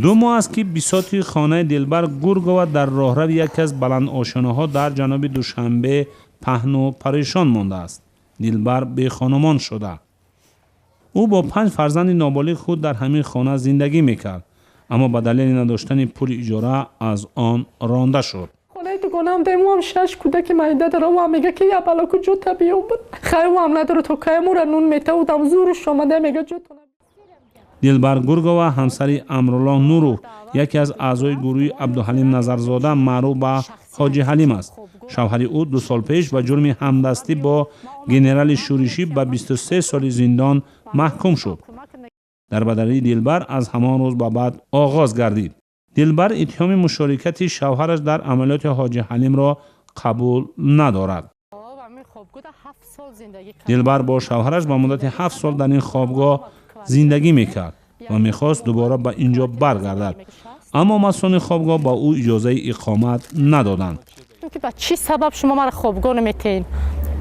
دو ماه است که بساط خانه دلبر گورگوه در راهرو یکی از بلند آشانه‌ها در جنوب دوشنبه پهن و پریشان مانده است. دلبر به خانمان شده. او با 5 فرزند نابالغ خود در همین خانه زندگی میکرد، اما به دلیل نداشتن پول اجاره از آن رانده شد. خانه دوگانه هم داریم، هم 6 کودک مایده داره و هم میگه که یه بلا کجا طبیعی بود خیلی هم نداره تا که مورا نون میته و دم زورش آمده میگه جو تو. دلبر گورگوه همسر امرالله نورو یکی از اعضای گروه عبدالحلیم نظرزاده معروف به حاجی حلیم است. شوهر او 2 سال پیش به جرم همدستی با گنرال شورشی به 23 سال زندان محکوم شد. در بدلی دلبر از همان روز به بعد آغاز گردید. دلبر اتهام مشارکت شوهرش در عملیات حاجی حلیم را قبول ندارد. دلبر با شوهرش به مدت 7 سال در این خوابگاه زندگی میکرد و میخواست دوباره به اینجا برگردد، اما مسئولان خوابگاه با او اجازه اقامت ندادند. با چی سبب شما مرا خوابگاه نمیتین؟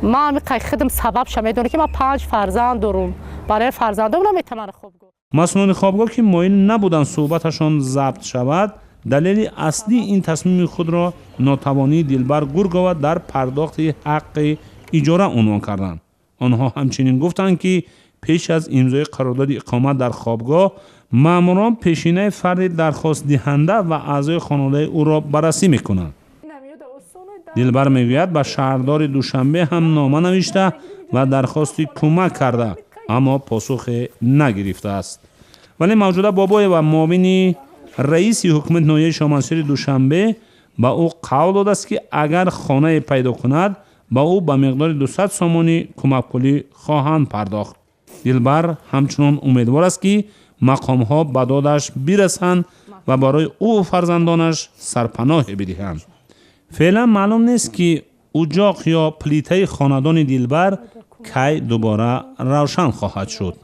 من خودم سبب شما میدونم که من 5 فرزند دارم، برای فرزندم نمیتونم مرا خوابگاه. مسئولان خوابگاه که مایل نبودند صحبتشان ضبط شود، دلیل اصلی این تصمیم خود را ناتوانی دلبر گورگوه در پرداخت حق اجاره عنوان کردند. آنها همچنین گفتند که پیش از امضای قرارداد اقامت در خوابگاه، ماموران پیشینه فرد درخواست دهنده و اعضای خانواده او را بررسی میکنند. دلبر میگوید به شهردار دوشنبه هم نامه نوشته و درخواست کمک کرده، اما پاسخ نگرفته است. ولی موجوده بابای و معاون رئیس حکومت ناحیه شامنشهر دوشنبه با او قول داده است که اگر خانه پیدا کند با او به مقدار 200 سامانی کمک پولی خواهند پرداخت. دلبر همچنان امیدوار است که مقام ها به دادش برسند و برای او و فرزندانش سرپناه بدهند. فعلا معلوم نیست که اجاق یا پلیته خاندان دلبر کی دوباره روشن خواهد شد.